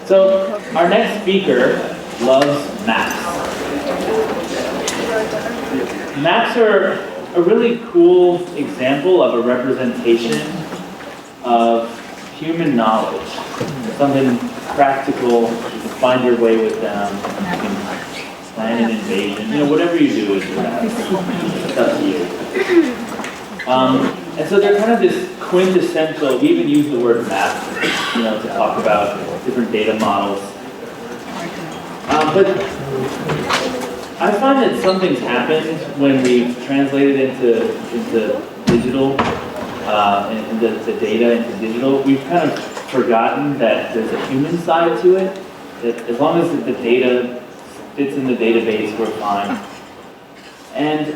So our next speaker loves maps. Maps are a really cool example of a representation of human knowledge. Something practical, you can find your way with them, you can plan an invasion, whatever you do is maps. It's up to you. And so they're kind of this quintessential, we even use the word map, to talk about different data models. But I find that something's happened when we've translated into digital, and the data into digital. We've kind of forgotten that there's a human side to it, that as long as the data fits in the database, we're fine. And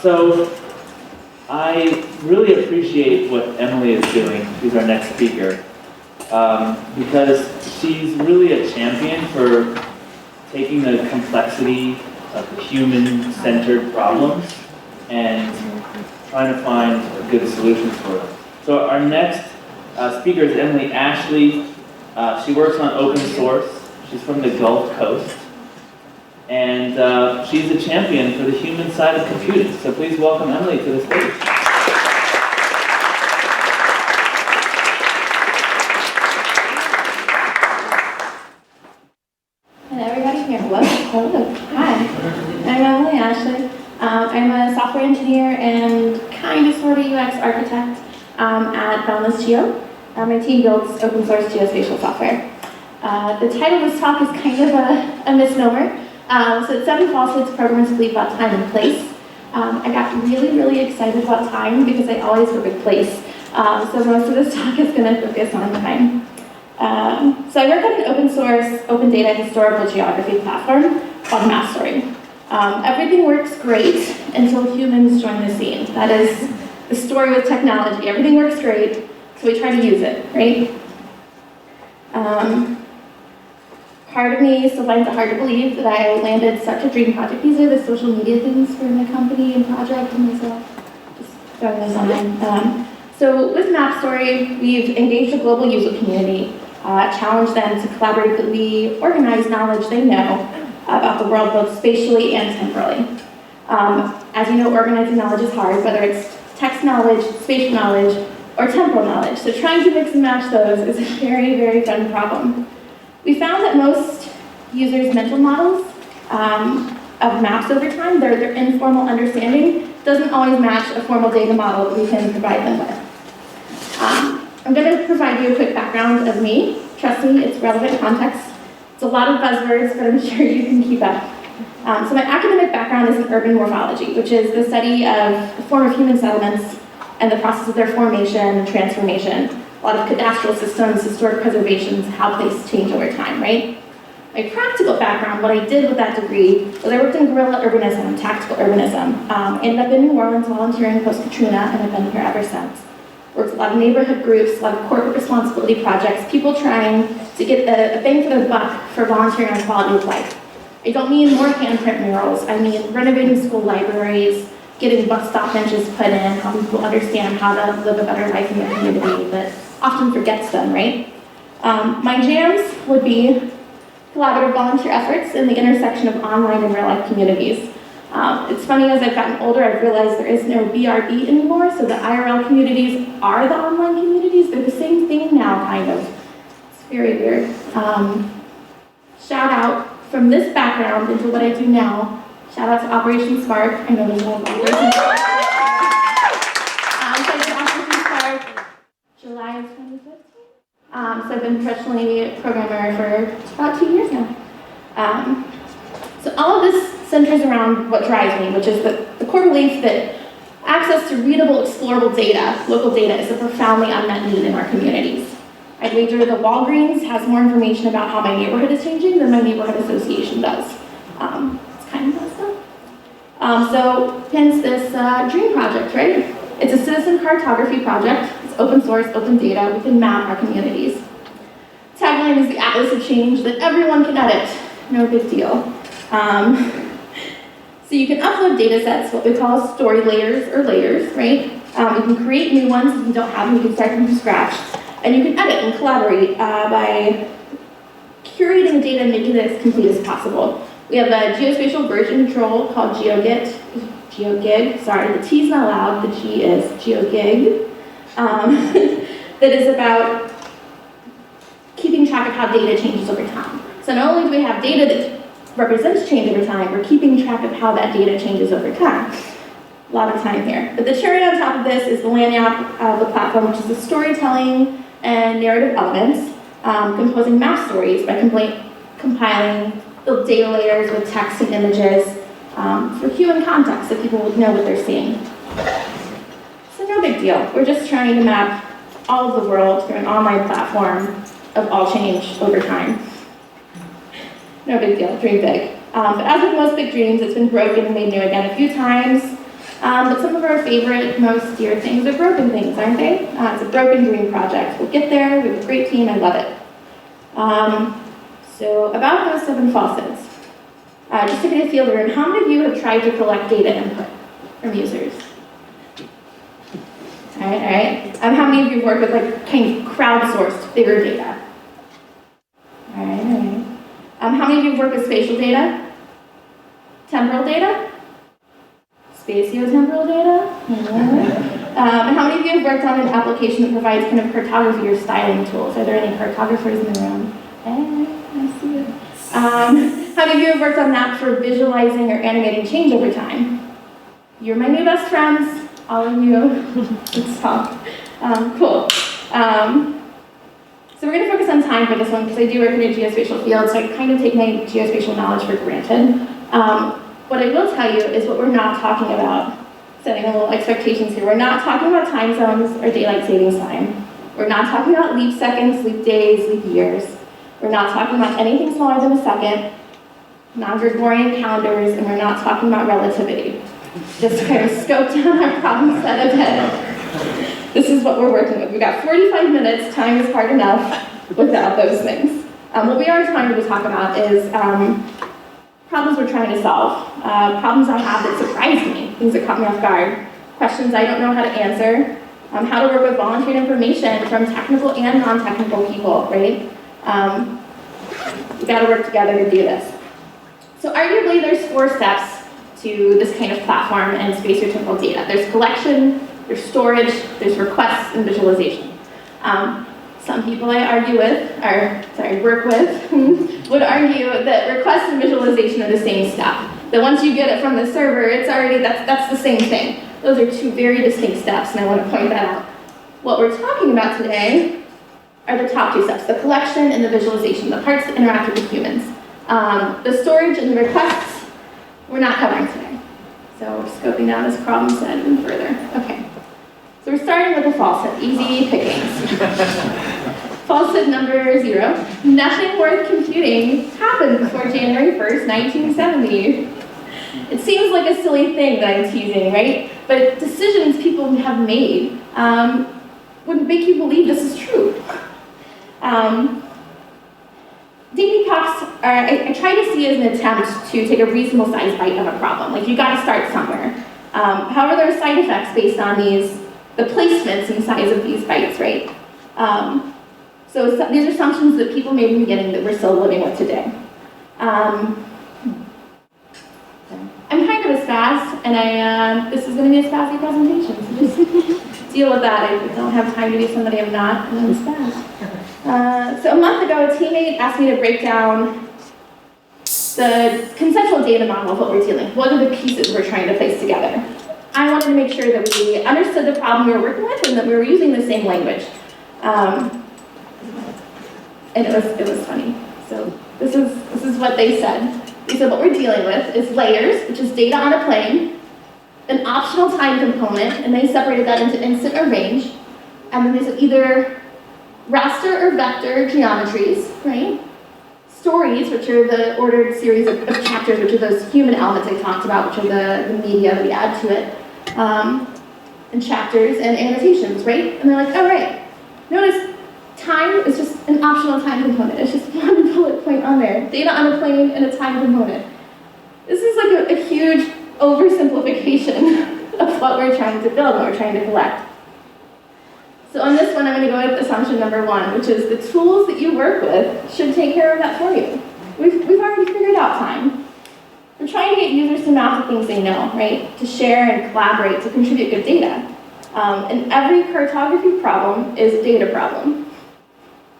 so I really appreciate what Emily is doing. She's our next speaker, because she's really a champion for taking the complexity of the human-centered problems and trying to find good solutions for them. So our next speaker is Emily Ashley. She works on open source. She's from the Gulf Coast. And she's a champion for the human side of computing. So please welcome Emily to the stage. Hello, everybody here. Hello. Hi. I'm Emily Ashley. I'm a software engineer and kind of sort of UX architect at Boundless Geo. My team builds open source geospatial software. The title of this talk is kind of a misnomer. So it's 7 falsehoods programmers believe about time and place. I got really, really excited about time because I always work with place. So most of this talk is going to focus on time. So I work on an open source, open data historical geography platform called MapStory. Everything works great until humans join the scene. That is the story with technology. Everything works great, so we try to use it, right? Part of me still finds it hard to believe that I landed such a dream project. These are the social media things for my company and project and myself. Just throwing this on. So with MapStory, we've engaged a global user community, challenged them to collaboratively organize knowledge they know about the world both spatially and temporally. As you know, organizing knowledge is hard, whether it's text knowledge, spatial knowledge, or temporal knowledge. So trying to mix and match those is a very, very fun problem. We found that most users' mental models of maps over time, their informal understanding, doesn't always match a formal data model that we can provide them with. I'm going to provide you a quick background of me. Trust me, it's relevant context. It's a lot of buzzwords, but I'm sure you can keep up. So my academic background is in urban morphology, which is the study of the form of human settlements and the process of their formation and transformation. A lot of cadastral systems, historic preservations, how places change over time, right? My practical background, what I did with that degree, was I worked in guerrilla urbanism, tactical urbanism. Ended up in New Orleans volunteering post-Katrina, and I've been here ever since. Worked with a lot of neighborhood groups, a lot of corporate responsibility projects, people trying to get a bang for their buck for volunteering on quality of life. I don't mean more handprint murals, I mean renovating school libraries, getting bus stop benches put in, helping people understand how to live a better life in the community that often forgets them, right? My jams would be collaborative volunteer efforts in the intersection of online and real-life communities. It's funny, as I've gotten older, I've realized there is no BRB anymore, so the IRL communities are the online communities. They're the same thing now, kind of. It's very weird. Shout out from this background into what I do now. Shout out to Operation Spark. I know there's a lot of Operation Spark. So I did Operation Spark July of 2015. So I've been professionally a programmer for about 2 years now. So all of this centers around what drives me, which is the core belief that access to readable, explorable data, local data, is a profoundly unmet need in our communities. I'd wager that Walgreens has more information about how my neighborhood is changing than my neighborhood association does. It's kind of messed up. So hence this dream project, right? It's a citizen cartography project. It's open source, open data. We can map our communities. Tagline is the atlas of change that everyone can edit. No big deal. So you can upload data sets, what we call story layers or layers, right? You can create new ones if you don't have them. You can start from scratch. And you can edit and collaborate by summarizing the data and making it as complete as possible. We have a geospatial version control called GeoGig, sorry, the T is not loud, the G is GeoGig, that is about keeping track of how data changes over time. So not only do we have data that represents change over time, we're keeping track of how that data changes over time. A lot of time here. But the cherry on top of this is the lanyard of the platform, which is the storytelling and narrative elements, composing map stories by compiling the data layers with text and images for human context so people would know what they're seeing. So no big deal. We're just trying to map all of the world through an online platform of all change over time. No big deal, dream big. But as with most big dreams, it's been broken and made new again a few times. But some of our favorite, most dear things are broken things, aren't they? It's a broken dream project. We'll get there, we have a great team, I love it. So about those 7 falsehoods. Just to get a feel of the room, how many of you have tried to collect data input from users? All right. How many of you have worked with like kind of crowdsourced bigger data? All right. How many of you have worked with spatial data? Temporal data? Spatiotemporal data? And how many of you have worked on an application that provides kind of cartography or styling tools? Are there any cartographers in the room? I see you. How many of you have worked on that for visualizing or animating change over time? You're my new best friends, all of you. Let's talk. Cool. So we're going to focus on time for this one because I do work in a geospatial field, so I kind of take my geospatial knowledge for granted. What I will tell you is what we're not talking about, setting a little expectations here. We're not talking about time zones or daylight savings time. We're not talking about leap seconds, leap days, leap years. We're not talking about anything smaller than a second, non-Gregorian calendars, and we're not talking about relativity. Just to kind of scope down our problem set a bit. This is what we're working with. We've got 45 minutes, time is hard enough without those things. What we are trying to talk about is problems we're trying to solve, problems I have that surprised me, things that caught me off guard, questions I don't know how to answer, how to work with volunteered information from technical and non-technical people, right? We've got to work together to do this. So arguably there's 4 steps to this kind of platform and spatiotemporal data. There's collection, there's storage, there's requests, and visualization. Some people I work with, would argue that request and visualization are the same step. That once you get it from the server, it's already, that's the same thing. Those are 2 very distinct steps, and I want to point that out. What we're talking about today are the top 2 steps, the collection and the visualization, the parts that interact with humans. The storage and the requests, we're not covering today. So we're scoping down this problem set even further. Okay. So we're starting with a falsehood, easy pickings. Falsehood number 0, nothing worth computing happened before January 1st, 1970. It seems like a silly thing that I'm teasing, right? But decisions people have made would make you believe this is true. Daily talks are, I try to see as an attempt to take a reasonable sized bite of a problem. Like, you gotta start somewhere. However, there are side effects based on the placements and size of these bites, right? So these are assumptions that people made in the beginning that we're still living with today. I'm kind of a spaz, and this is going to be a spazzy presentation, so just deal with that. I don't have time to be somebody I'm not, and I'm a spaz. So a month ago, a teammate asked me to break down the conceptual data model of what we're dealing with. What are the pieces we're trying to place together? I wanted to make sure that we understood the problem we were working with and that we were using the same language. And it was funny. So this is what they said. They said what we're dealing with is layers, which is data on a plane, an optional time component, and they separated that into instant or range. And then they said either raster or vector geometries, right? Stories, which are the ordered series of chapters, which are those human elements I talked about, which are the media that we add to it, and chapters and annotations, right? And they're like, oh, right. Notice time is just an optional time component. It's just one bullet point on there. Data on a plane and a time component. This is like a huge oversimplification of what we're trying to build, what we're trying to collect. So on this one, I'm going to go with assumption number 1, which is the tools that you work with should take care of that for you. We've already figured out time. We're trying to get users to map the things they know, right? To share and collaborate, to contribute good data. And every cartography problem is a data problem.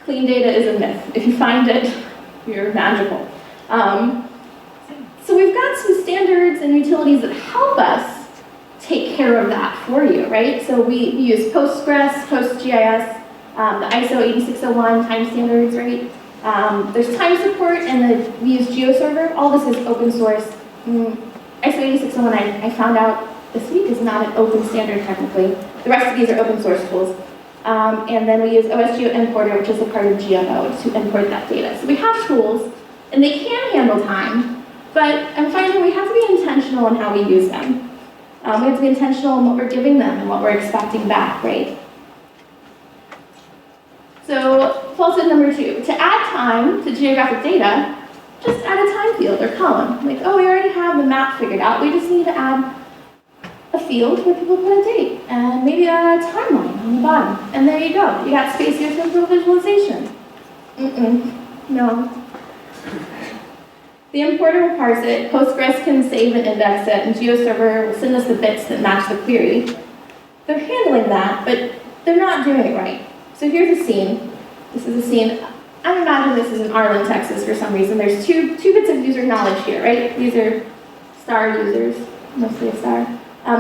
Clean data is a myth. If you find it, you're magical. So we've got some standards and utilities that help us take care of that for you, right? So we use Postgres, PostGIS, the ISO 8601 time standards, right? There's time support, and we use GeoServer. All this is open source. ISO 8601, I found out this week, is not an open standard technically. The rest of these are open source tools. And then we use OSGeo Importer, which is a part of GeoNode, to import that data. So we have tools, and they can handle time, but I'm finding we have to be intentional in how we use them. We have to be intentional in what we're giving them and what we're expecting back, right? So, falsehood number 2, to add time to geographic data, just add a time field or column. Like, oh, we already have the map figured out, we just need to add a field where people put a date, and maybe a timeline on the bottom. And there you go, you got spatiotemporal visualization. No. The importer will parse it, Postgres can save and index it, and GeoServer will send us the bits that match the query. They're handling that, but they're not doing it right. So here's a scene. This is a scene. I imagine this is in Arlen, Texas for some reason. There's two bits of user knowledge here, right? These are star users, mostly a star.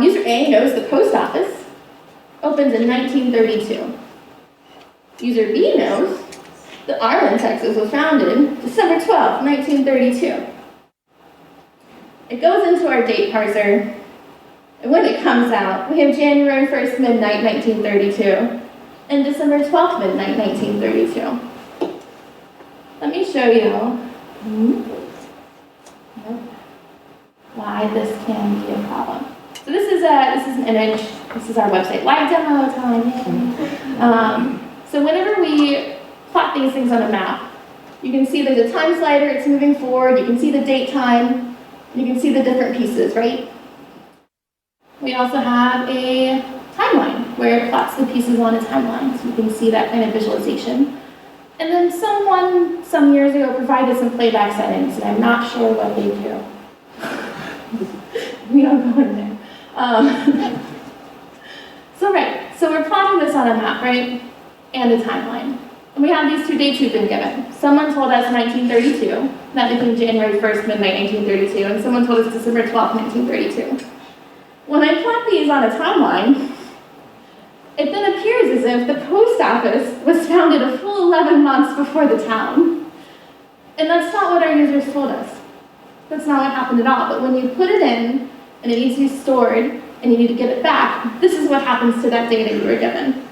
User A knows the post office opens in 1932. User B knows that Arlen, Texas was founded December 12, 1932. It goes into our date parser, and when it comes out, we have January 1st, midnight, 1932, and December 12th, midnight, 1932. Let me show you why this can be a problem. So this is an image. This is our website. Live demo time. So whenever we plot these things on a map, you can see there's a time slider. It's moving forward. You can see the date time. You can see the different pieces, right? We also have a timeline where it plots the pieces on a timeline, so you can see that kind of visualization. And then someone, some years ago, provided some playback settings, and I'm not sure what they do. We don't go in there. So we're plotting this on a map, right? And a timeline. And we have these 2 dates we've been given. Someone told us 1932, that became January 1st, midnight 1932, and someone told us December 12th, 1932. When I plot these on a timeline, it then appears as if the post office was founded a full 11 months before the town. And that's not what our users told us. That's not what happened at all. But when you put it in, and it needs to be stored, and you need to get it back, this is what happens to that data you were given.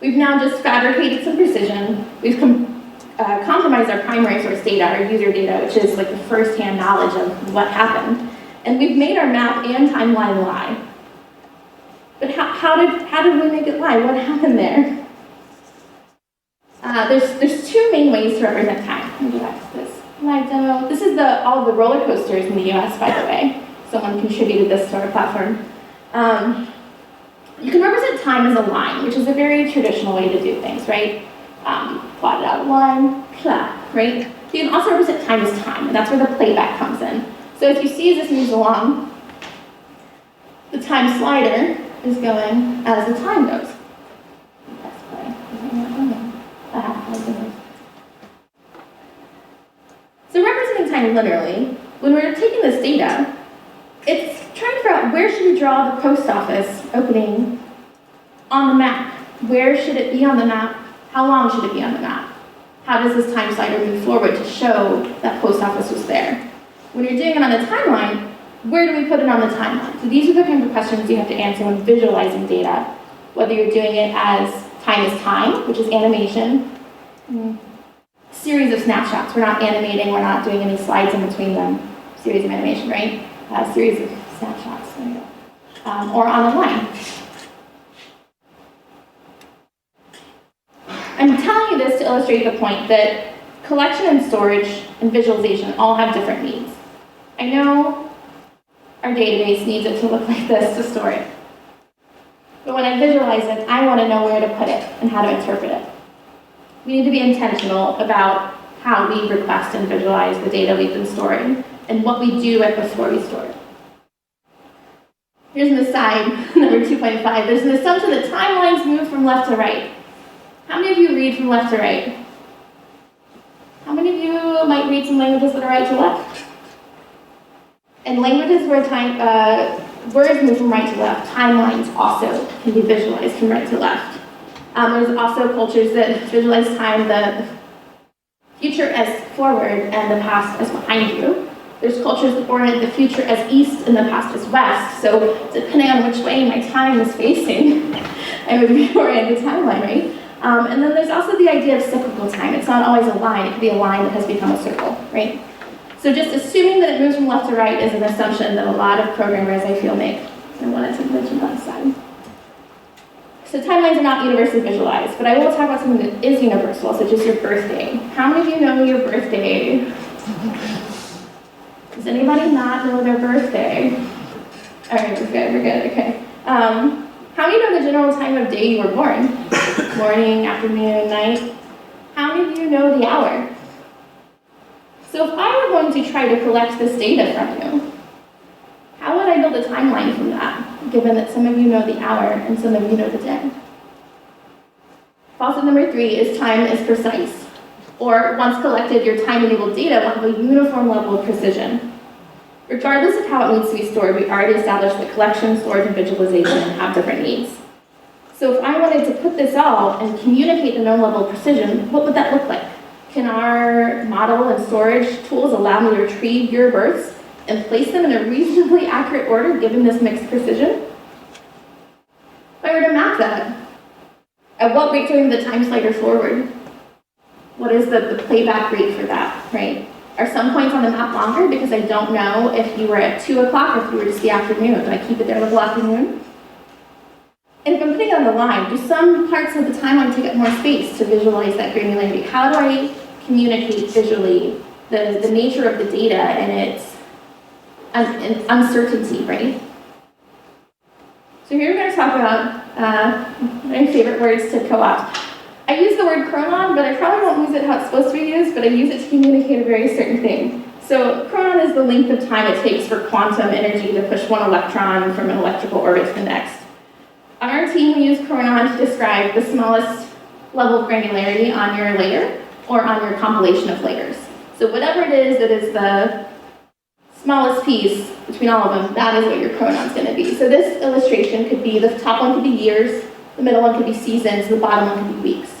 We've now just fabricated some precision. We've compromised our primary source data, our user data, which is like the first-hand knowledge of what happened. And we've made our map and timeline lie. But how did we make it lie? What happened there? There's 2 main ways to represent time. Let me go back to this live demo. This is all of the roller coasters in the US, by the way. Someone contributed this to our platform. You can represent time as a line, which is a very traditional way to do things, right? Plot it out a line, clap, right? You can also represent time as time, and that's where the playback comes in. So if you see as this moves along, the time slider is going as the time goes. Press play. So representing time linearly, when we're taking this data, it's trying to figure out where should we draw the post office opening on the map? Where should it be on the map? How long should it be on the map? How does this time slider move forward to show that post office was there? When you're doing it on the timeline, where do we put it on the timeline? So these are the kinds of questions you have to answer when visualizing data, whether you're doing it as time, which is animation, series of snapshots. We're not animating, we're not doing any slides in between them. Series of animation, right? Series of snapshots, there you go. Or on a line. I'm telling you this to illustrate the point that collection and storage and visualization all have different needs. I know our database needs it to look like this to store it. But when I visualize it, I want to know where to put it and how to interpret it. We need to be intentional about how we request and visualize the data we've been storing and what we do right before we store it. Here's an aside, number 2.5. There's an assumption that timelines move from left to right. How many of you read from left to right? How many of you might read some languages that are right to left? And languages where words move from right to left, timelines also can be visualized from right to left. There's also cultures that visualize time, the future as forward and the past as behind you. There's cultures that orient the future as east and the past as west. So depending on which way my time is facing, I would reorient the timeline, right? And then there's also the idea of cyclical time. It's not always a line. It could be a line that has become a circle, right? So just assuming that it moves from left to right is an assumption that a lot of programmers, I feel, make. I wanted to mention that aside. So timelines are not universally visualized, but I will talk about something that is universal, such as your birthday. How many of you know your birthday? Does anybody not know their birthday? All right, we're good, okay. How many know the general time of day you were born? Morning, afternoon, night? How many of you know the hour? So if I were going to try to collect this data from you, how would I build a timeline from that, given that some of you know the hour and some of you know the day? Falsehood number 3 is time is precise. Or once collected, your time-enabled data will have a uniform level of precision. Regardless of how it needs to be stored, we already established that collection, storage, and visualization have different needs. So if I wanted to put this all and communicate a known level of precision, what would that look like? Can our model and storage tools allow me to retrieve your births and place them in a reasonably accurate order given this mixed precision? If I were to map that, at what rate do I move the time slider forward? What is the playback rate for that, right? Are some points on the map longer because I don't know if you were at 2 o'clock or if you were just the afternoon? Do I keep it there the whole afternoon? And if I'm putting it on the line, do some parts of the timeline take up more space to visualize that granularity? How do I communicate visually the nature of the data and its uncertainty, right? So here we're going to talk about my favorite words to co-opt. I use the word chronon, but I probably won't use it how it's supposed to be used, but I use it to communicate a very certain thing. So chronon is the length of time it takes for quantum energy to push one electron from an electrical orbit to the next. On our team, we use chronon to describe the smallest level of granularity on your layer or on your compilation of layers. So whatever it is that is the smallest piece between all of them, that is what your chronon is going to be. So this illustration could be, the top one could be years, the middle one could be seasons, the bottom one could be weeks.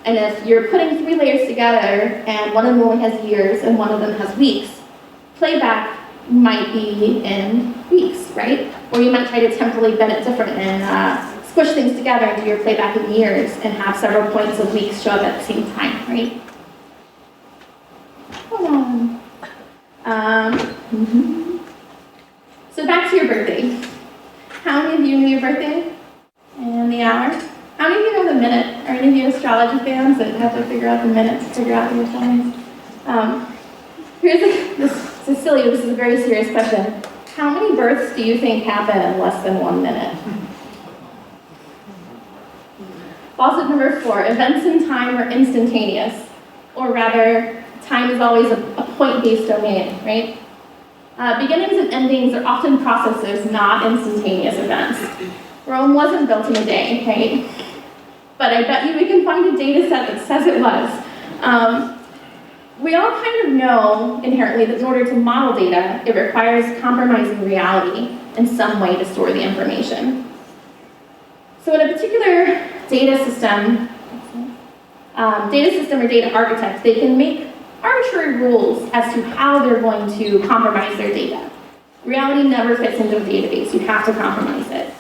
And if you're putting 3 layers together and one of them only has years and one of them has weeks, playback might be in weeks, right? Or you might try to temporally bend it different and squish things together and do your playback in years and have several points of weeks show up at the same time, right? Hold on. So back to your birthday. How many of you knew your birthday? And the hour? How many of you know the minute? Are any of you astrology fans that have to figure out the minute to figure out your times? This is silly, but this is a very serious question. How many births do you think happen in less than 1 minute? Falsehood number 4, events in time are instantaneous, or rather, time is always a point-based domain, right? Beginnings and endings are often processes, not instantaneous events. Rome wasn't built in a day, right? But I bet you we can find a data set that says it was. We all kind of know inherently that in order to model data, it requires compromising reality in some way to store the information. So in a particular data system or data architect, they can make arbitrary rules as to how they're going to compromise their data. Reality never fits into a database. You have to compromise it.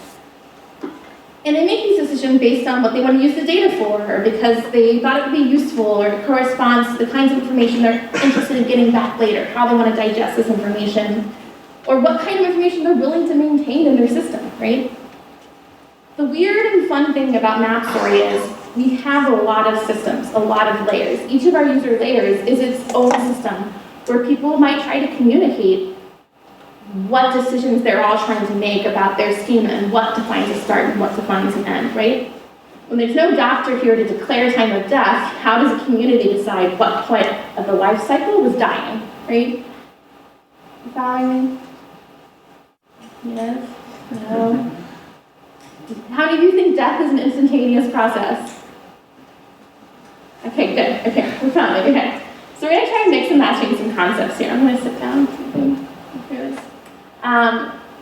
And they make these decisions based on what they want to use the data for, or because they thought it would be useful, or it corresponds to the kinds of information they're interested in getting back later, how they want to digest this information, or what kind of information they're willing to maintain in their system, right? The weird and fun thing about MapStory is we have a lot of systems, a lot of layers. Each of our user layers is its own system where people might try to communicate what decisions they're all trying to make about their schema and what defines a start and what defines an end, right? When there's no doctor here to declare time of death, how does a community decide what point of the life cycle was dying, right? You following me? Yes? No? How many of you think death is an instantaneous process? Okay, good. Okay, we found it. Okay. So we're going to try and mix and match some concepts here. I'm going to sit down.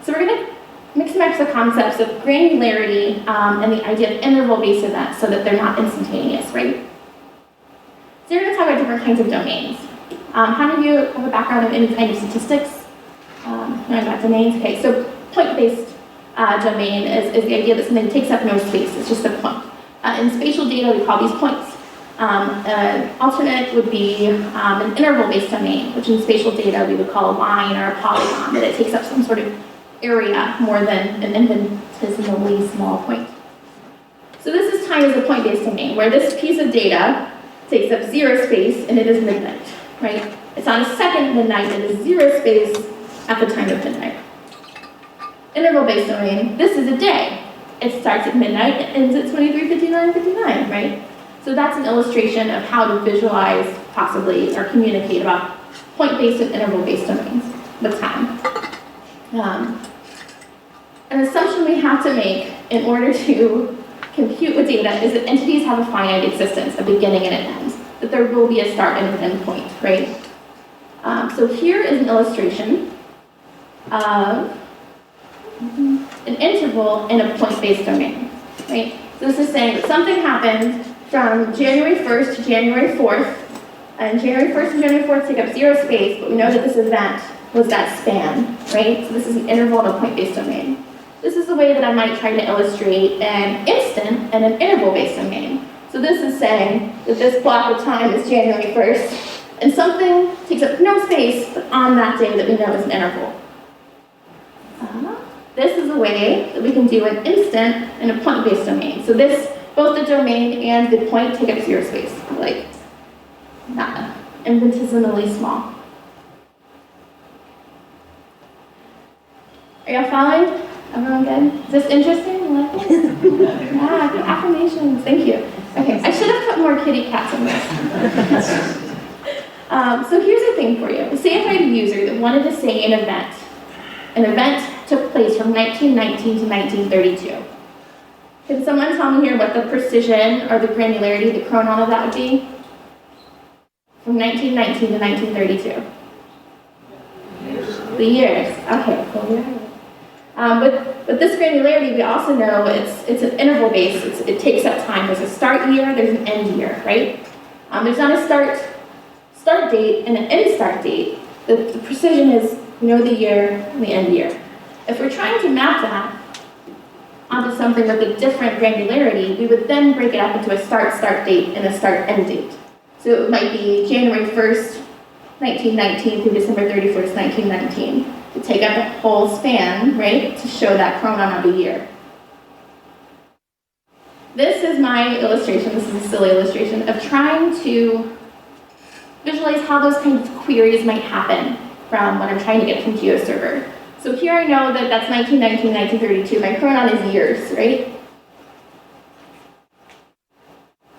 So we're going to mix and match the concepts of granularity and the idea of interval-based events so that they're not instantaneous, right? So we're going to talk about different kinds of domains. How many of you have a background in any kind of statistics? Knowing about domains? Okay, so point-based domain is the idea that something takes up no space. It's just a point. In spatial data, we call these points. An alternate would be an interval-based domain, which in spatial data we would call a line or a polygon, that it takes up some sort of area more than an infinitesimally small point. So this is time as a point-based domain, where this piece of data takes up 0 space and it is midnight, right? It's on a second midnight, it is 0 space at the time of midnight. Interval-based domain, this is a day. It starts at midnight, it ends at 23:59:59, right? So that's an illustration of how to visualize, possibly, or communicate about point-based and interval-based domains with time. An assumption we have to make in order to compute with data is that entities have a finite existence, a beginning and an end, that there will be a start and an end point, right? So here is an illustration of an interval in a point-based domain, right? So this is saying that something happened from January 1st to January 4th, and January 1st and January 4th take up 0 space, but we know that this event was that span, right? So this is an interval in a point-based domain. This is the way that I might try to illustrate an instant and an interval-based domain. So this is saying that this block of time is January 1st, and something takes up no space but on that day that we know is an interval. This is a way that we can do an instant in a point-based domain. So this, both the domain and the point take up 0 space, like not infinitesimally small. Are y'all following? Everyone good? Is this interesting? You like it? Yeah, good affirmations. Thank you. Okay, I should have put more kitty cats in this. So here's the thing for you. Say if I had a user that wanted to say an event. An event took place from 1919 to 1932. Can someone tell me here what the precision or the granularity, the chronon of that would be? From 1919 to 1932. The years. Okay, cool. But this granularity, we also know it's an interval base. It takes up time. There's a start year, there's an end year, right? There's not a start date and an end start date. The precision is, we know the year and the end year. If we're trying to map that onto something with a different granularity, we would then break it up into a start date and a start end date. So it might be January 1st, 1919 through December 31st, 1919, to take up a whole span, right, to show that chronon of the year. This is my illustration, this is a silly illustration, of trying to visualize how those kinds of queries might happen from what I'm trying to get from GeoServer. So here I know that that's 1919, 1932. My chronon is years, right?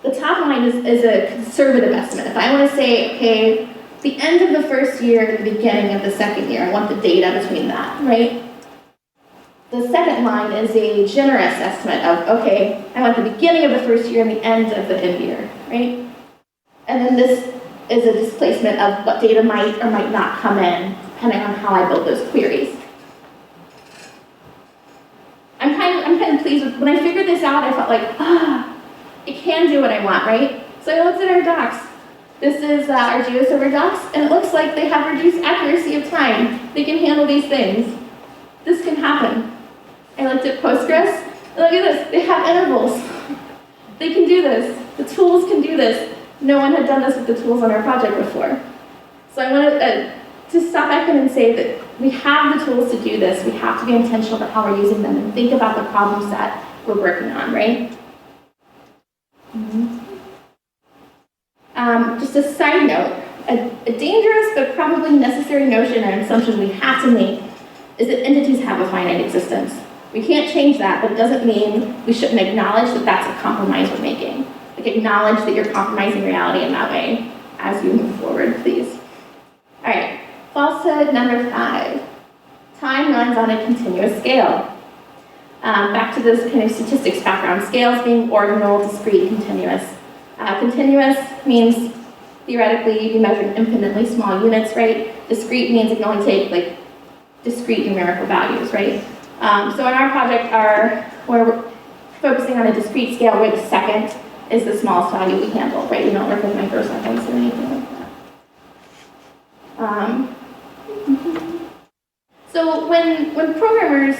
The top line is a conservative estimate. If I want to say, okay, the end of the first year and the beginning of the second year, I want the data between that, right? The second line is a generous estimate of, okay, I want the beginning of the first year and the end of the end year, right? And then this is a displacement of what data might or might not come in, depending on how I build those queries. I'm kind of pleased with, when I figured this out, I felt like, it can do what I want, right? So I looked at our docs. This is our GeoServer docs, and it looks like they have reduced accuracy of time. They can handle these things. This can happen. I looked at Postgres, and look at this, they have intervals. They can do this. The tools can do this. No one had done this with the tools on our project before. So I wanted to stop back in and say that we have the tools to do this. We have to be intentional about how we're using them and think about the problem set we're working on, right? Just a side note, a dangerous but probably necessary notion and assumption we have to make is that entities have a finite existence. We can't change that, but it doesn't mean we shouldn't acknowledge that that's a compromise we're making. Like, acknowledge that you're compromising reality in that way as you move forward, please. All right, falsehood number 5. Time runs on a continuous scale. Back to this kind of statistics background, scales being ordinal, discrete, continuous. Continuous means theoretically you can measure in infinitely small units, right? Discrete means it can only take like discrete numerical values, right? So in our project, we're focusing on a discrete scale where the second is the smallest value we handle, right? We don't work with microseconds or anything like that. So when programmers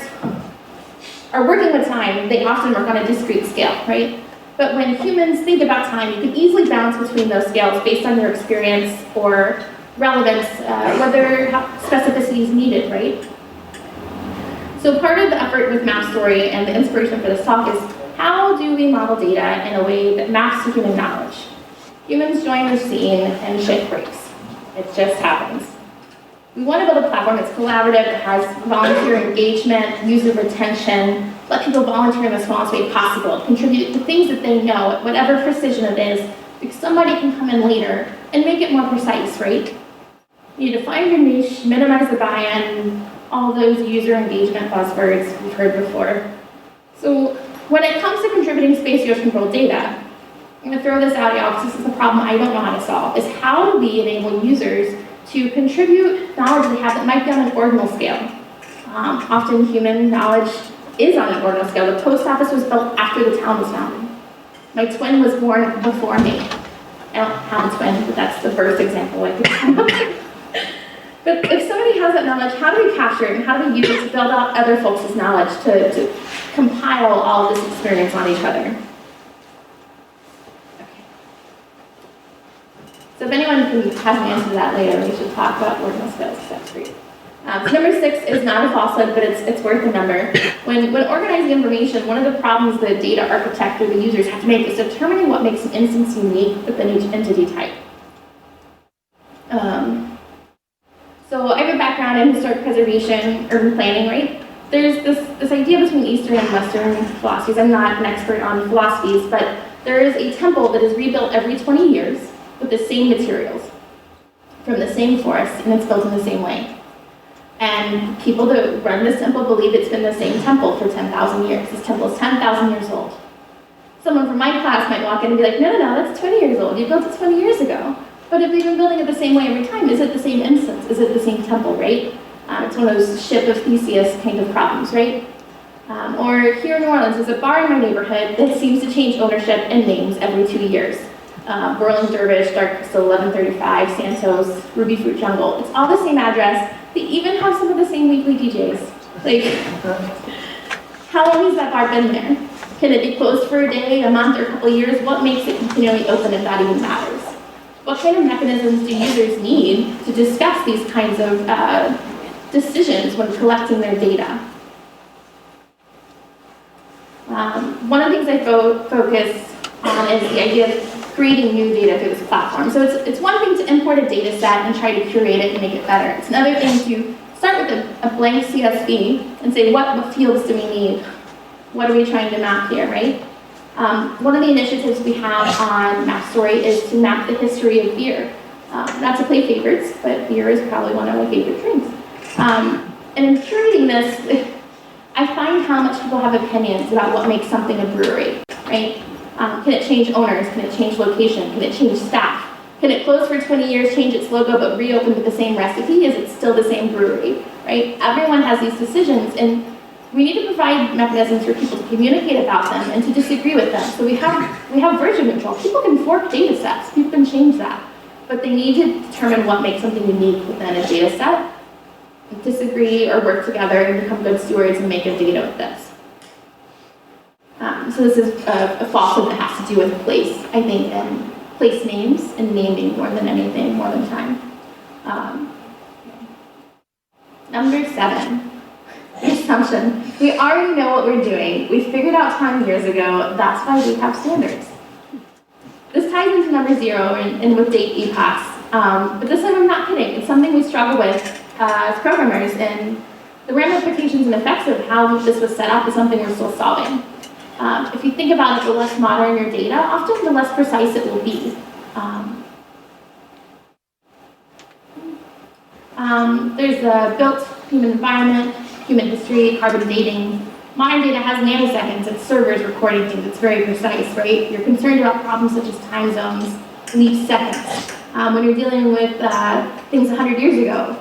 are working with time, they often work on a discrete scale, right? But when humans think about time, you can easily bounce between those scales based on your experience or relevance, whether specificity is needed, right? So part of the effort with Map Story and the inspiration for this talk is how do we model data in a way that maps to human knowledge? Humans join the scene and shit breaks. It just happens. We want to build a platform that's collaborative, that has volunteer engagement, user retention, let people volunteer in the smallest way possible, contribute to things that they know at whatever precision it is, because somebody can come in later and make it more precise, right? You define your niche, minimize the buy-in, all those user engagement buzzwords we've heard before. So when it comes to contributing spatiotemporal data, I'm going to throw this out, y'all, because this is a problem I don't know how to solve, is how do we enable users to contribute knowledge they have that might be on an ordinal scale. Often human knowledge is on an ordinal scale. The post office was built after the town was founded. My twin was born before me. I don't have a twin, but that's the birth example I could come up with. But if somebody has that knowledge, how do we capture it and how do we use it to build out other folks' knowledge, to compile all of this experience on each other? So if anyone has an answer to that later, we should talk about ordinal scales, that's great. So number 6 is not a falsehood, but it's worth a number. When organizing information, one of the problems the data architect or the users have to make is determining what makes an instance unique within each entity type. So I have a background in historic preservation, urban planning, right? There's this idea between Eastern and Western philosophies. I'm not an expert on philosophies, but there is a temple that is rebuilt every 20 years with the same materials from the same forest, and it's built in the same way. And people that run this temple believe it's been the same temple for 10,000 years. This temple is 10,000 years old. Someone from my class might walk in and be like, no, that's 20 years old. You built it 20 years ago. But if they've been building it the same way every time, is it the same instance? Is it the same temple, right? It's one of those ship of Theseus kind of problems, right? Or here in New Orleans, there's a bar in my neighborhood that seems to change ownership and names every 2 years. Whirling Dervish, Dark Crystal 1135, Santos, Ruby Fruit Jungle. It's all the same address. They even have some of the same weekly DJs. Like, how long has that bar been there? Can it be closed for a day, a month, or a couple of years? What makes it continually open if that even matters? What kind of mechanisms do users need to discuss these kinds of decisions when collecting their data? One of the things I focus on is the idea of creating new data through this platform. So it's one thing to import a data set and try to curate it and make it better. It's another thing to start with a blank CSV and say, what fields do we need? What are we trying to map here, right? One of the initiatives we have on Map Story is to map the history of beer. Not to play favorites, but beer is probably one of my favorite drinks. And in curating this, I find how much people have opinions about what makes something a brewery, right? Can it change owners? Can it change location? Can it change staff? Can it close for 20 years, change its logo, but reopen with the same recipe? Is it still the same brewery, right? Everyone has these decisions, and we need to provide mechanisms for people to communicate about them and to disagree with them. So we have version control. People can fork data sets. People can change that. But they need to determine what makes something unique within a data set, disagree or work together and become good stewards and make a data with this. So this is a falsehood that has to do with place, I think, and place names and naming more than anything, more than time. Number 7, the assumption. We already know what we're doing. We figured out time years ago. That's why we have standards. This ties into number 0 and with date epochs. But this time I'm not kidding. It's something we struggle with as programmers, and the ramifications and effects of how this was set up is something we're still solving. If you think about it, the less modern your data, often the less precise it will be. There's the built human environment, human history, carbon dating. Modern data has nanoseconds, it's servers recording things, it's very precise, right? You're concerned about problems such as time zones, leap seconds. When you're dealing with things 100 years ago,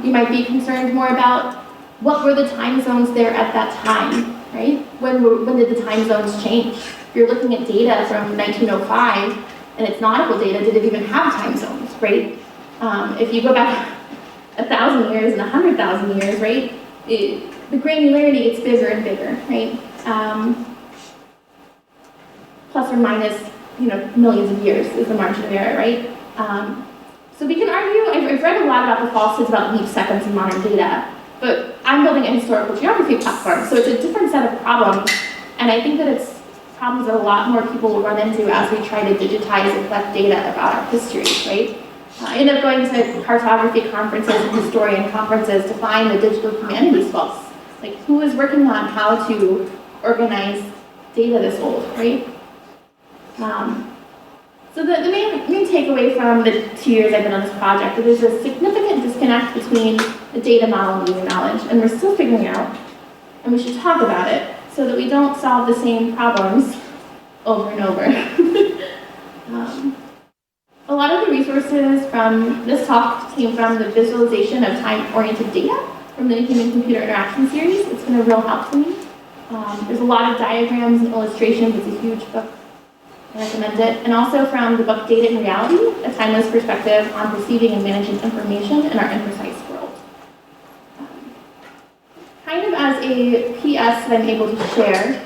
you might be concerned more about what were the time zones there at that time, right? When did the time zones change? If you're looking at data from 1905 and it's nautical data, did it even have time zones, right? If you go back 1,000 years and 100,000 years, right? The granularity gets bigger and bigger, right? Plus or minus, millions of years is the margin of error, right? So we can argue, I've read a lot about the falsehoods about leap seconds in modern data, but I'm building a historical geography platform, so it's a different set of problems, and I think that it's problems that a lot more people will run into as we try to digitize and collect data about our history, right? I ended up going to cartography conferences and historian conferences to find the digital humanities folks. Like, who is working on how to organize data this old, right? So the main takeaway from the 2 years I've been on this project is there's a significant disconnect between the data model and user knowledge, and we're still figuring out, and we should talk about it so that we don't solve the same problems over and over. A lot of the resources from this talk came from the visualization of time-oriented data from the Human-Computer Interaction series. It's been a real help to me. There's a lot of diagrams and illustrations. It's a huge book. I recommend it. And also from the book Data and Reality, a timeless perspective on perceiving and managing information in our imprecise world. Kind of as a PS that I'm able to share,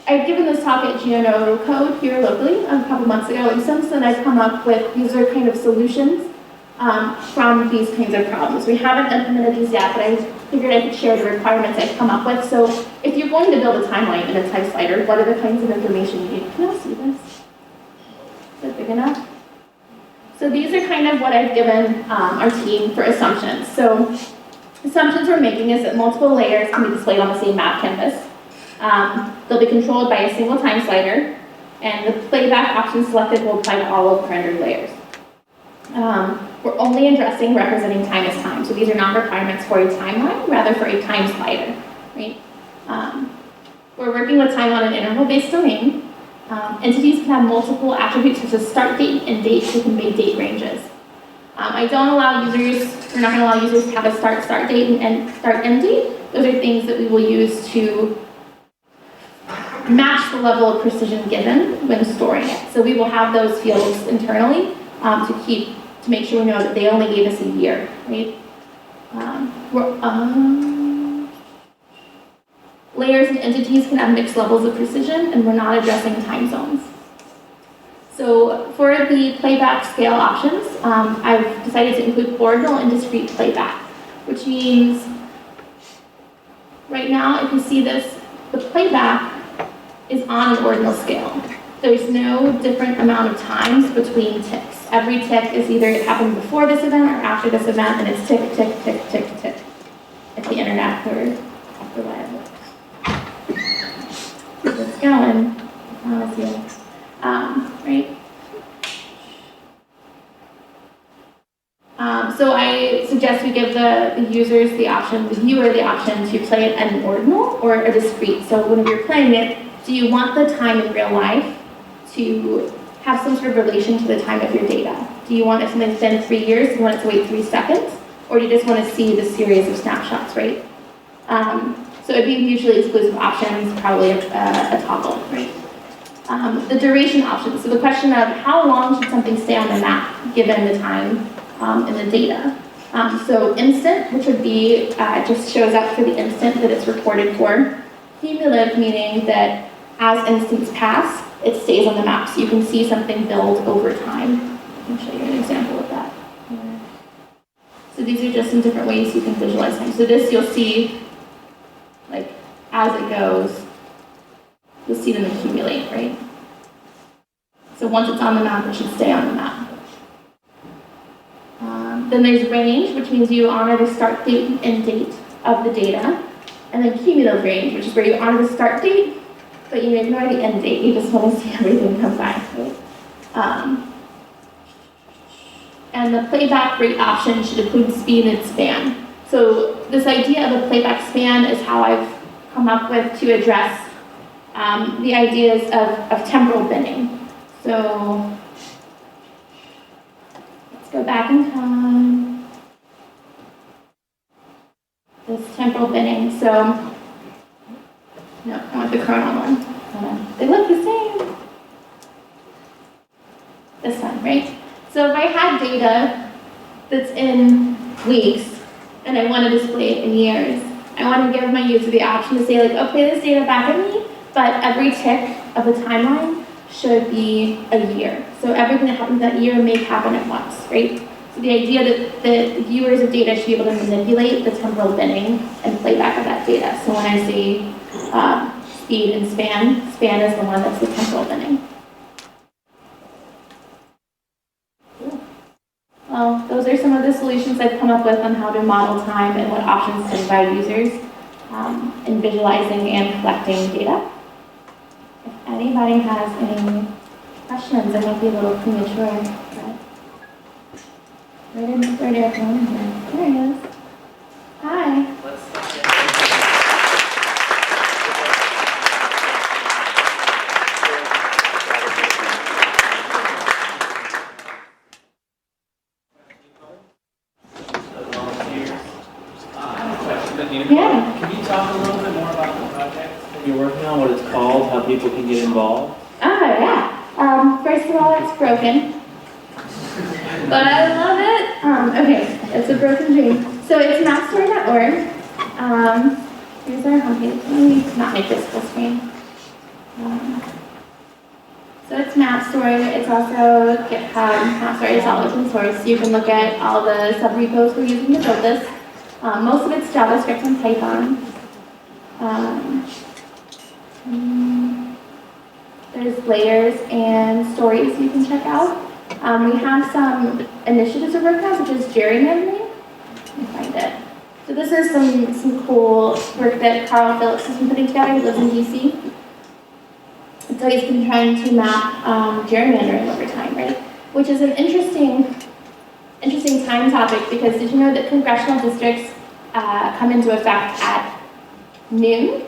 I've given this talk at GNO Code here locally a couple months ago, and since then I've come up with, these are kind of solutions from these kinds of problems. We haven't implemented these yet, but I figured I could share the requirements I've come up with. So if you're going to build a timeline in a type slider, what are the kinds of information you need? Can I see this? Is it big enough? So these are kind of what I've given our team for assumptions. So assumptions we're making is that multiple layers can be displayed on the same map canvas. They'll be controlled by a single time slider, and the playback option selected will apply to all of the rendered layers. We're only addressing representing time as time, so these are not requirements for a timeline, rather for a time slider, right? We're working with time on an interval-based domain. Entities can have multiple attributes such as start date and date to convey date ranges. I don't allow users, we're not going to allow users to have a start date and start end date. Those are things that we will use to match the level of precision given when storing it. So we will have those fields internally to make sure we know that they only gave us a year, right? Layers and entities can have mixed levels of precision, and we're not addressing time zones. So for the playback scale options, I've decided to include ordinal and discrete playback, which means right now, if you see this, the playback is on an ordinal scale. There's no different amount of times between ticks. Every tick is either it happened before this event or after this event, and it's tick, tick, tick, tick, tick. It's the internet for the web. It's going. Let's see. Right? So I suggest we give the users the option, the viewer the option to play it at an ordinal or a discrete. So when you're playing it, do you want the time in real life to have some sort of relation to the time of your data? Do you want it something that's been 3 years, do you want it to wait 3 seconds? Or do you just want to see the series of snapshots, right? So it'd be mutually exclusive options, probably a toggle, right? The duration option, so the question of how long should something stay on the map given the time in the data. So instant, which would be, just shows up for the instant that it's recorded for. Cumulative, meaning that as instants pass, it stays on the map, so you can see something build over time. I can show you an example of that. So these are just some different ways you can visualize time. So this you'll see, like, as it goes, you'll see them accumulate, right? So once it's on the map, it should stay on the map. Then there's range, which means you honor the start date and end date of the data. And then cumulative range, which is where you honor the start date, but you ignore the end date. You just want to see everything come by, right? And the playback rate option should include speed and span. So this idea of a playback span is how I've come up with to address the ideas of temporal binning. So let's go back in time. This temporal binning. So, no, I want the chrono one. Hold on. They look the same. This one, right? So if I had data that's in weeks and I want to display it in years, I want to give my user the option to say, like, oh, play this data back at me, but every tick of the timeline should be a year. So everything that happens that year may happen at once, right? So the idea that the viewers of data should be able to manipulate the temporal binning and playback of that data. So when I say speed and span, span is the one that's the temporal binning. Well, those are some of the solutions I've come up with on how to model time and what options to provide users in visualizing and collecting data. If anybody has any questions, I might be a little premature, but where did everyone here? There he is. Hi. Yeah. Can you talk a little bit more about the project that you're working on, what it's called, how people can get involved? Yeah. First of all, it's broken. But I love it. Okay, it's a broken dream. So it's mapstory.org. Here's our homepage. Let me not make this full screen. So it's MapStory. It's also GitHub. MapStory is all open source. You can look at all the subrepos we're using to build this. Most of it's JavaScript and Python. There's layers and stories you can check out. We have some initiatives we're working on, such as gerrymandering. Let me find it. So this is some cool work that Carl Phillips has been putting together. He lives in DC. And so he's been trying to map gerrymandering over time, right? Which is an interesting time topic, because did you know that congressional districts come into effect at noon?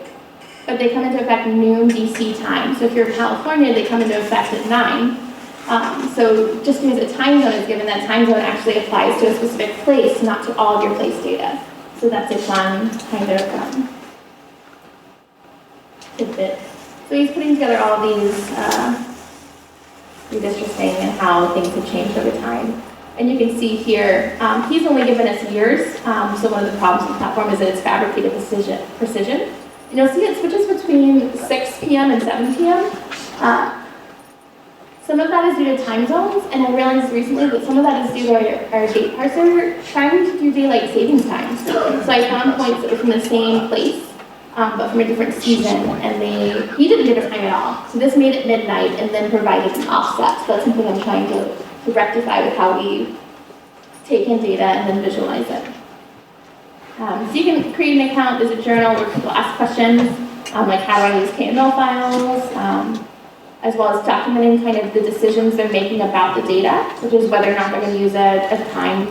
But they come into effect noon DC time. So if you're in California, they come into effect at 9. So just because a time zone is given, that time zone actually applies to a specific place, not to all of your place data. So that's a fun kind of tidbit. So he's putting together all these redistricting and how things have changed over time. And you can see here, he's only given us years. So one of the problems with the platform is that it's fabricated precision. And you'll see it switches between 6 p.m. and 7 p.m. Some of that is due to time zones, and I realized recently that some of that is due to our date parser trying to do daylight savings time. So I found points that were from the same place, but from a different season, and he didn't give us time at all. So this made it midnight and then provided an offset. So that's something I'm trying to rectify with how we take in data and then visualize it. So you can create an account. There's a journal where people ask questions, like how do I use KML files, as well as documenting kind of the decisions they're making about the data, which is whether or not they're going to use a time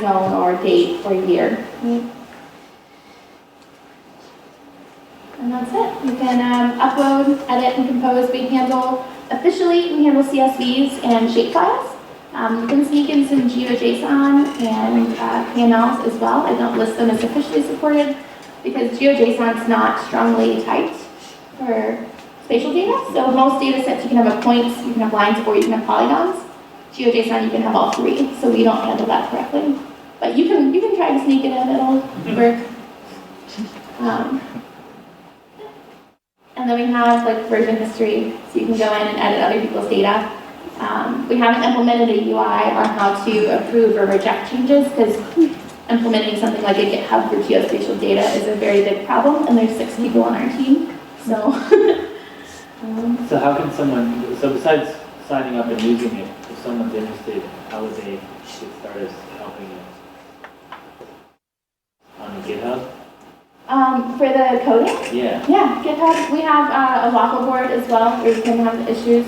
zone or date or year. And that's it. You can upload, edit, and compose. We handle CSVs and shapefiles. You can sneak in some GeoJSON and KMLs as well. I don't list them as officially supported because GeoJSON is not strongly typed for spatial data. So most data sets you can have a points, you can have lines, or you can have polygons. GeoJSON you can have all three, so we don't handle that correctly. But you can try to sneak it in, it'll work. And then we have like version history, so you can go in and edit other people's data. We haven't implemented a UI on how to approve or reject changes, because implementing something like a GitHub for geospatial data is a very big problem, and there's 6 people on our team. So, so how can someone, so besides signing up and using it, if someone's interested, how would they get started helping you? On the GitHub? For the coding? Yeah. Yeah, GitHub. We have a waffle board as well where you can have issues.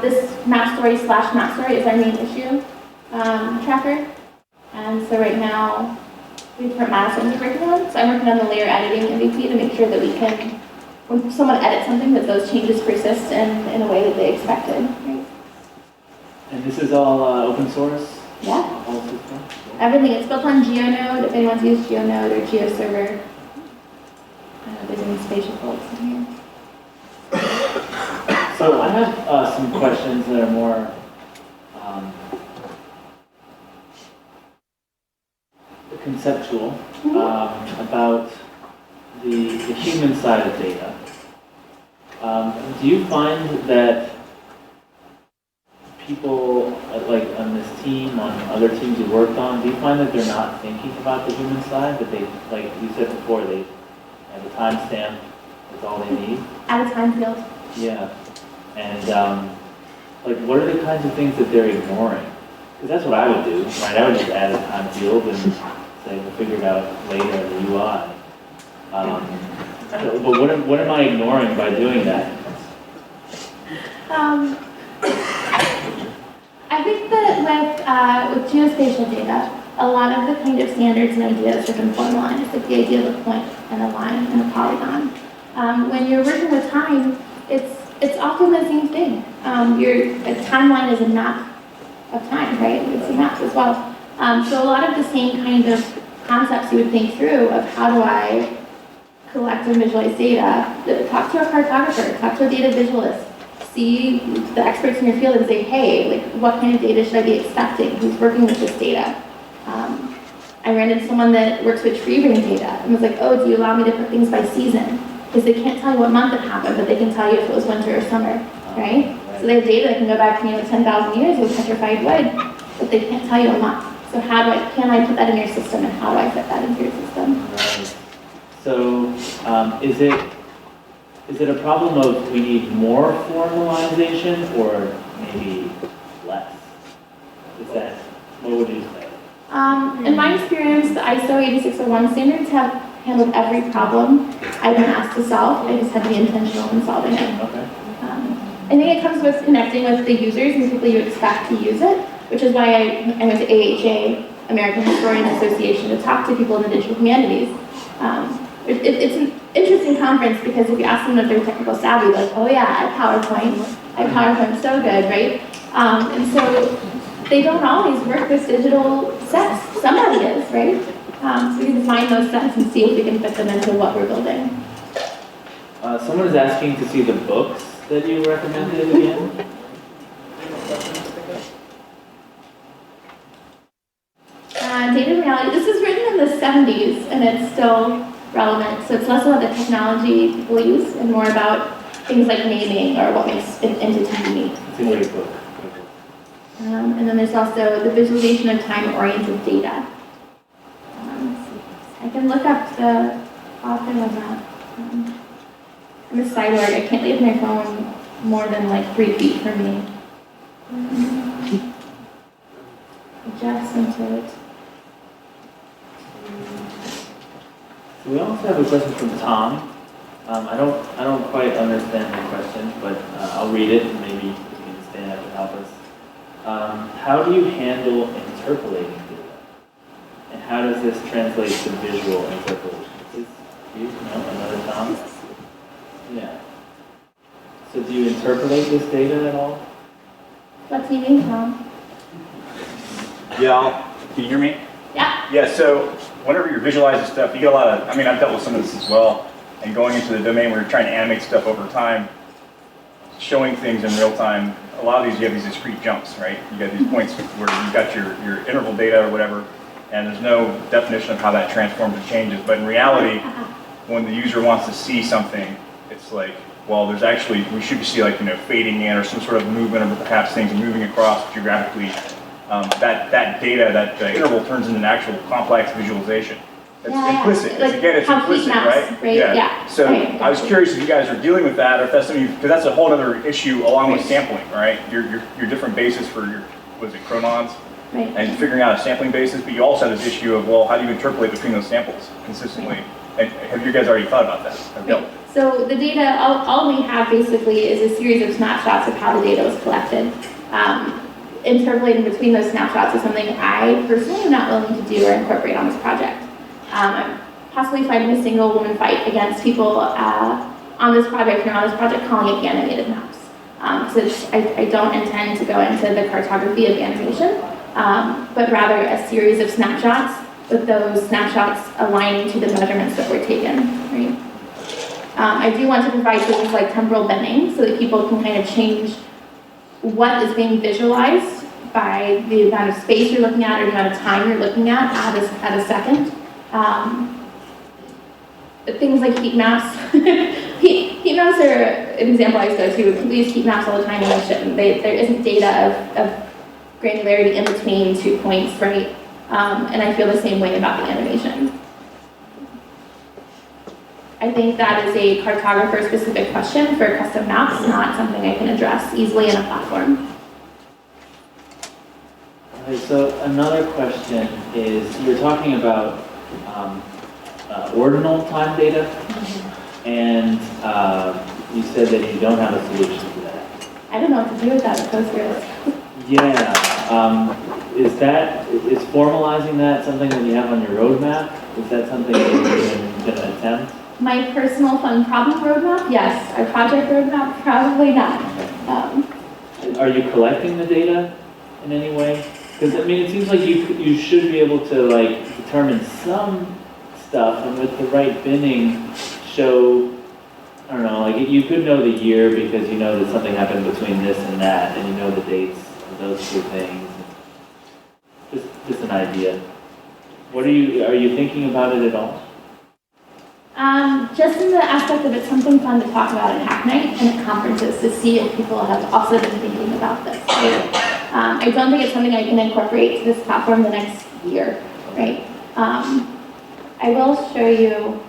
This map story / map story is our main issue tracker. And so right now, we have different milestones we're working on. So I'm working on the layer editing MVP to make sure that we can, when someone edits something, that those changes persist in a way that they expected. Right? And this is all open source? Yeah. All system? Everything. It's built on GeoNode. If anyone's used GeoNode or GeoServer. I know there's any spatial folks in here. So I have some questions that are more conceptual about the human side of data. Do you find that people like on this team, on other teams you worked on, do you find that they're not thinking about the human side? That they, like you said before, they have a timestamp, that's all they need? At a time field. Yeah. And like what are the kinds of things that they're ignoring? Because that's what I would do, right? I would just add a time field and say we'll figure it out later in the UI. But what am I ignoring by doing that? I think that with geospatial data, a lot of the kind of standards and ideas have been formalized, like the idea of a point and a line and a polygon. When you're working with time, it's often the same thing. A timeline is a map of time, right? It's a map as well. So a lot of the same kind of concepts you would think through of how do I collect and visualize data, talk to a cartographer, talk to a data visualist, see the experts in your field and say, hey, like what kind of data should I be expecting? Who's working with this data? I ran into someone that works with tree ring data and was like, oh, do you allow me to put things by season? Because they can't tell you what month it happened, but they can tell you if it was winter or summer, right? So they have data that can go back 10,000 years with petrified wood, but they can't tell you a month. So can I put that in your system, and how do I fit that into your system? Right. So is it a problem of we need more formalization or maybe less? What would you say? In my experience, the ISO 8601 standards have handled every problem I've been asked to solve. I just had to be intentional in solving it. Okay. I think it comes with connecting with the users and the people you expect to use it, which is why I went to AHA, American Historian Association, to talk to people in the digital humanities. It's an interesting conference because if you ask them if they're technical savvy, like, oh yeah, I have PowerPoint so good, right? And so they don't always work with digital sets. Somebody is, right? So we can find those sets and see if we can fit them into what we're building. Someone is asking to see the books that you recommended again. Data reality. This was written in the 70s and it's still relevant. So it's less about the technology people use and more about things like naming or what makes an entity unique. It's a great book. And then there's also the visualization of time-oriented data. I can look up the author of that. I'm a cyborg. I can't leave my phone more than like 3 feet from me. Jeff sent it. We also have a question from Tom. I don't quite understand the question, but I'll read it and maybe you can stand up and help us. How do you handle interpolating data? And how does this translate to visual interpolation? Is you know, another Tom? Yeah. So do you interpolate this data at all? What do you mean, Tom? Yeah, can you hear me? Yeah. Yeah, so whenever you're visualizing stuff, you get a lot of, I've dealt with some of this as well, and going into the domain where you're trying to animate stuff over time, showing things in real time, a lot of these, you have these discrete jumps, right? You got these points where you've got your interval data or whatever, and there's no definition of how that transforms or changes, but in reality, when the user wants to see something, it's like, well, there's actually, we should see like, fading in or some sort of movement or perhaps things moving across geographically. That data, that interval turns into an actual complex visualization. implicit. Like Again, it's how heat implicit, maps, right? Yeah. So Okay, I was curious if you guys are dealing with that, or if that's something, because that's a whole other issue along with sampling, right? Your different basis for your, was it chronons? Right. And figuring out a sampling basis, but you also have this issue of, well, how do you interpolate between those samples consistently? And have you guys already thought about that? Right. So the data, all we have basically is a series of snapshots of how the data was collected. Interpolating between those snapshots is something I personally am not willing to do or incorporate on this project. I'm possibly fighting a single woman fight against people on this project calling it animated maps. So I don't intend to go into the cartography of animation, but rather a series of snapshots with those snapshots aligning to the measurements that were taken, right? I do want to provide things like temporal bending so that people can kind of change what is being visualized by the amount of space you're looking at or the amount of time you're looking at a second. Things like heat maps. Heat maps are an example I go to. People use heat maps all the time and they shouldn't. There isn't data of granularity in between 2 points, right? And I feel the same way about the animation. I think that is a cartographer-specific question for custom maps, not something I can address easily in a platform. Okay, so another question is, you were talking about ordinal time data, and you said that you don't have a solution to that. I don't know what to do with that at Postgres. Yeah, is formalizing that something that you have on your roadmap? Is that something that you're going to attempt? My personal fun problem roadmap, yes. Our project roadmap, probably not. Are you collecting the data in any way? Because I mean, it seems like you should be able to like determine some stuff, and with the right binning, show. I don't know, like you could know the year because you know that something happened between this and that, and you know the dates of those two things. Just an idea. Are you thinking about it at all? Just in the aspect of it's something fun to talk about at Hack Night and at conferences to see if people have also been thinking about this. Right? I don't think it's something I can incorporate to this platform the next year, right? I will show you,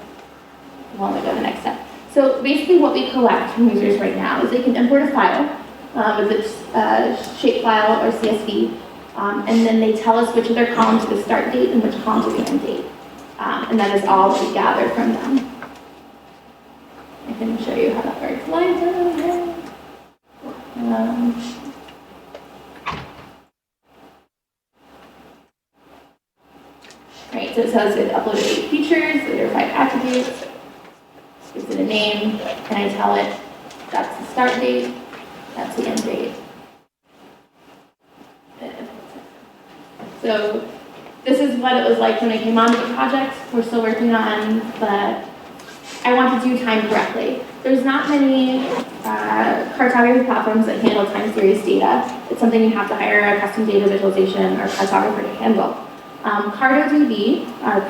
well, let me go to the next step. So basically what we collect from users right now is they can import a file, whether it's a shape file or CSV, and then they tell us which of their columns are the start date and which columns are the end date. And that is all we gather from them. I can show you how that works. Right, so it says it uploaded 8 features, there are 5 attributes, gives it a name, and I tell it that's the start date, that's the end date. So this is what it was like when I came onto the project. We're still working on, but I want to do time correctly. There's not many cartography platforms that handle time series data. It's something you have to hire a custom data visualization or cartographer to handle. CartoDB, our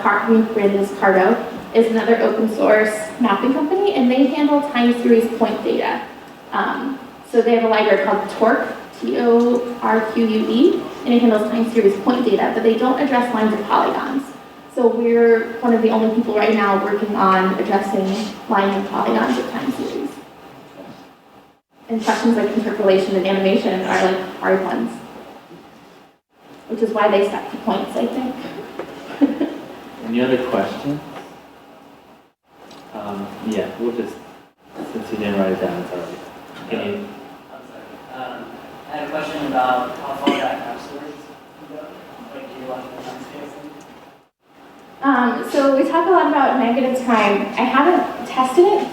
brand is Carto, is another open source mapping company, and they handle time series point data. So they have a library called Torque, T-O-R-Q-U-E, and it handles time series point data, but they don't address lines or polygons. So we're one of the only people right now working on addressing lines and polygons of time series. And questions like interpolation and animation are like hard ones, which is why they stuck to points, I think. Any other questions? Yeah, we'll just, since you didn't write it down, it's all right. Can you? I'm sorry. I had a question about how far that map storage can go, like geological time spacing. So we talk a lot about negative time. I haven't tested it.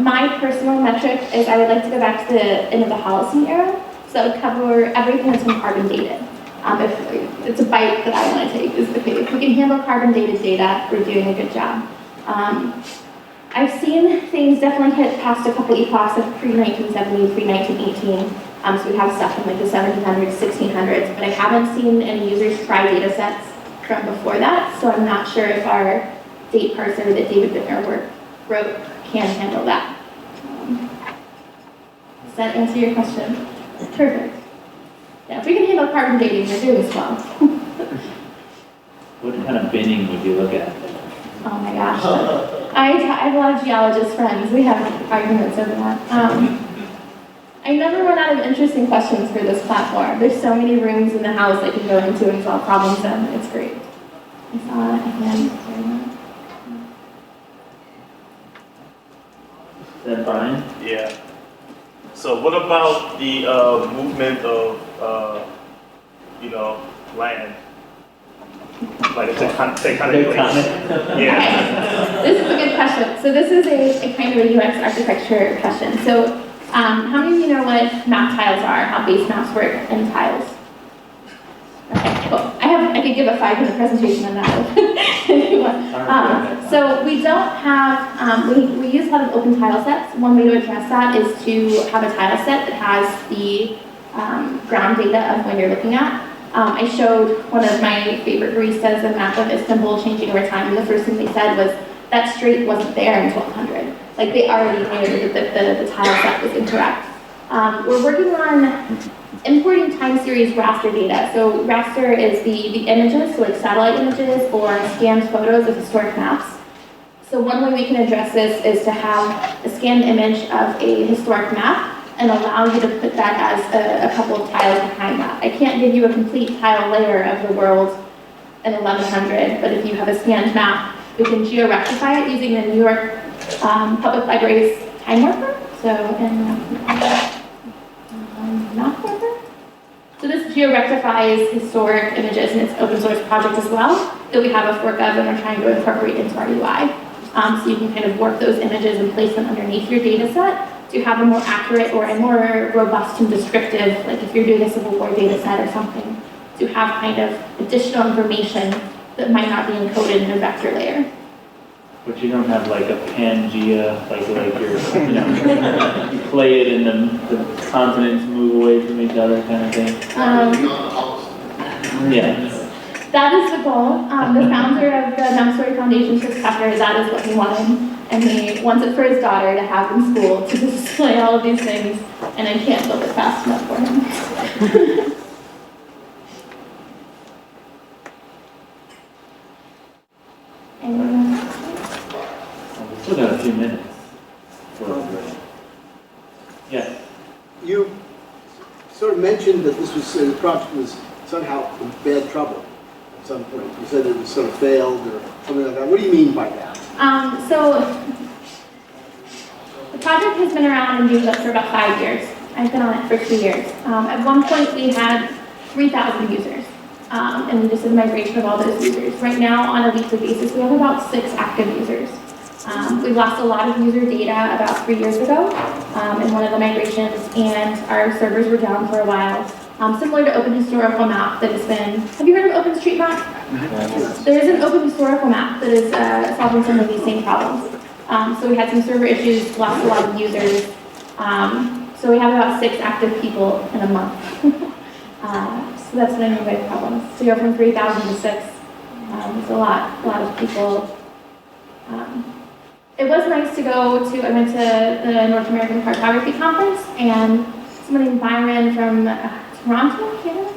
My personal metric is I would like to go back to the end of the Holocene era, so that would cover everything that's been carbon dated. If it's a bite that I want to take, is okay. If we can handle carbon dated data, we're doing a good job. I've seen things definitely hit past a couple epochs of pre-1970, pre-1918. So we have stuff from like the 1700s, 1600s, but I haven't seen any users try data sets from before that, so I'm not sure if our date parser that David Bittner wrote can handle that. Does that answer your question? Perfect. Yeah, if we can handle carbon dating, we're doing swell. What kind of binning would you look at? Oh my gosh. I have a lot of geologist friends. We have arguments over that. I never run out of interesting questions for this platform. There's so many rooms in the house I can go into and solve problems in. It's great. I saw a hand. Is that Brian? Yeah. So what about the movement of, land? Like a tectonic plates? Yeah. Okay. This is a good question. So this is a kind of a UX architecture question. So how many of you know what map tiles are, how base maps work in tiles? Okay, cool. I could give a 5-minute presentation on that if you want. So we don't have, we use a lot of open tile sets. One way to address that is to have a tile set that has the ground data of when you're looking at. I showed one of my favorite baristas a map of Istanbul changing over time, and the first thing they said was that strait wasn't there in 1200. Like they already knew that the tile set was incorrect. We're working on importing time series raster data. So raster is the images, so like satellite images or scanned photos of historic maps. So one way we can address this is to have a scanned image of a historic map and allow you to put that as a couple of tiles behind that. I can't give you a complete tile layer of the world in 1100, but if you have a scanned map, we can geo-rectify it using the New York Public Library's time worker. So in map worker. So this geo-rectifies historic images, and it's an open source project as well that we have a fork of and we're trying to incorporate into our UI. So you can kind of work those images and place them underneath your data set to have a more accurate or a more robust and descriptive, like if you're doing a Civil War data set or something, to have kind of additional information that might not be encoded in a vector layer. But you don't have like a Pangea, like you're, you play it and the continents move away from each other kind of thing. Yeah. That is the goal. The founder of the Montessori Foundation, Chris Tucker, that is what he wanted. And he wants it for his daughter to have in school to display all of these things, and I can't build it fast enough for him. Anyone else? We still got a few minutes. Yes. You sort of mentioned that this was, the project was somehow in bad trouble at some point. You said it was sort of failed or something like that. What do you mean by that? So the project has been around and used up for about 5 years. I've been on it for 2 years. At one point we had 3,000 users, and we just did a migration of all those users. Right now, on a weekly basis, we have about 6 active users. We lost a lot of user data about 3 years ago in one of the migrations, and our servers were down for a while. Similar to Open Historical Map that has been, have you heard of OpenStreetMap? There is an Open Historical Map that is solving some of these same problems. So we had some server issues, lost a lot of users. So we have about 6 active people in a month. So that's what I mean by problems. To go from 3,000 to 6, it's a lot of people. It was nice to go to, I went to the North American Cartography Conference, and someone named Byron from Toronto, Canada,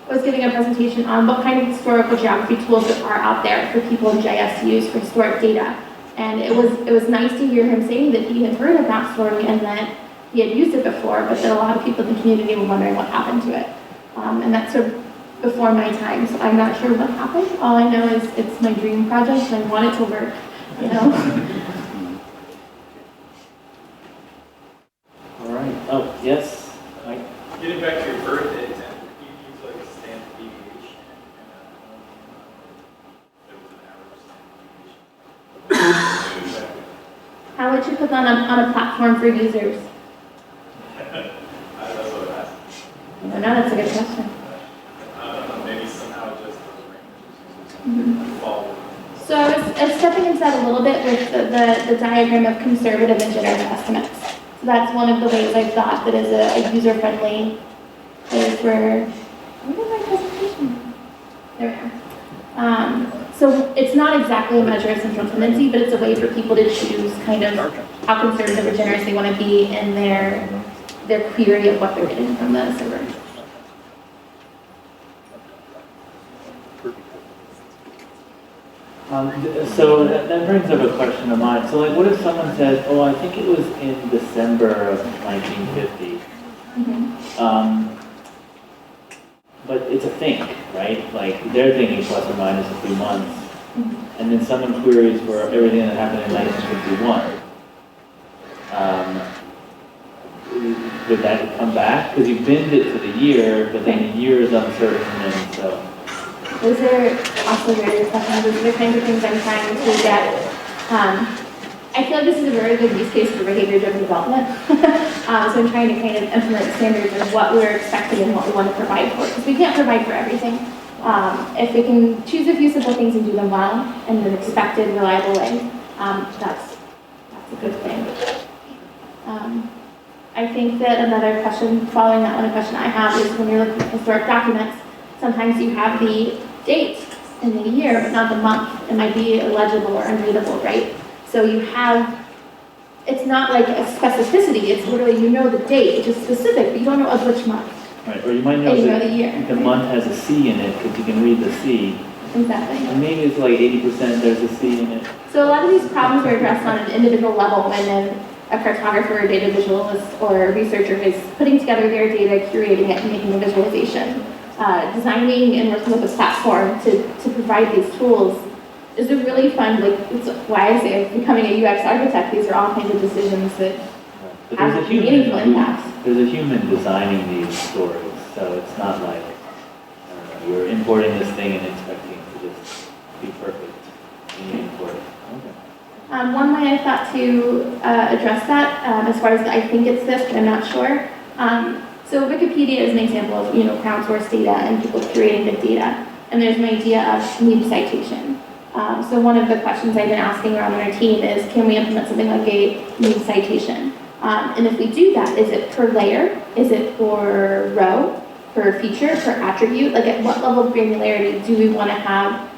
was giving a presentation on what kind of historical geography tools there are out there for people in GIS to use for historic data. And it was nice to hear him saying that he had heard of MapStory and that he had used it before, but that a lot of people in the community were wondering what happened to it. And that's sort of before my time, so I'm not sure what happened. All I know is it's my dream project and I want it to work, you know? All right. Oh, yes. Mike. Getting back to your birthday example, you use like a standard deviation, and there was an average standard deviation. How would you put that on a platform for users? That's what I asked. I don't know, that's a good question. Maybe somehow just those ranges fall. So I was stepping into that a little bit with the diagram of conservative and generous estimates. So that's one of the ways I've thought that is a user-friendly place where, where did my presentation? There we are. So it's not exactly a measure of central tendency, but it's a way for people to choose kind of how conservative or generous they want to be in their query of what they're getting from the server. So that brings up a question of mine. So like, what if someone says, oh, I think it was in December of 1950, but it's a think, right? Like, they're thinking plus or minus a few months, and then someone queries for everything that happened in 1951. Would that come back? Because you binned it to the year, but then the year is uncertain, and so. Those are also very good questions. Those are the kinds of things I'm trying to get. I feel like this is a very good use case for behavior-driven development. So I'm trying to kind of implement standards of what we're expecting and what we want to provide for, because we can't provide for everything. If we can choose a few simple things and do them well in an expected, reliable way, that's a good thing. I think that another question, following that one, a question I have is when you're looking at historic documents, sometimes you have the date in the year, but not the month. It might be illegible or unreadable, right? So you have, it's not like a specificity, it's literally, you know the date, which is specific, but you don't know of which month. Right, or you might know And you know that the year. the month has a C in it, because you can read the C. Exactly. And maybe it's like 80% there's a C in it. So a lot of these problems are addressed on an individual level when then a cartographer, or data visualist, or a researcher is putting together their data, curating it, and making a visualization. Designing and working with a platform to provide these tools is a really fun, like, it's why I say becoming a UX architect, these are all kinds of decisions that But have meaningful impacts. There's a human designing these stories, so it's not like, I don't know, you're importing this thing and expecting it to just be perfect when you import it. Okay. One way I thought to address that, as far as I think it's this, but I'm not sure. So Wikipedia is an example of, crowdsourced data and people curating big data. And there's an idea of need citation. So one of the questions I've been asking around in our team is, can we implement something like a need citation? And if we do that, is it per layer? Is it per row, per feature, per attribute? Like, at what level of granularity do we want to have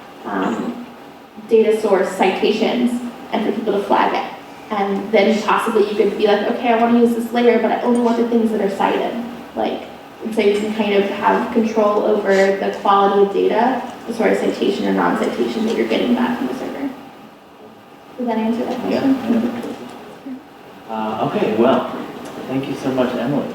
data source citations and for people to flag it? And then possibly you could be like, okay, I want to use this layer, but I only want the things that are cited. Like, so you can kind of have control over the quality of data, the sort of citation or non-citation that you're getting back from the server. Does that answer that question? Yeah. Okay, well, thank you so much, Emily.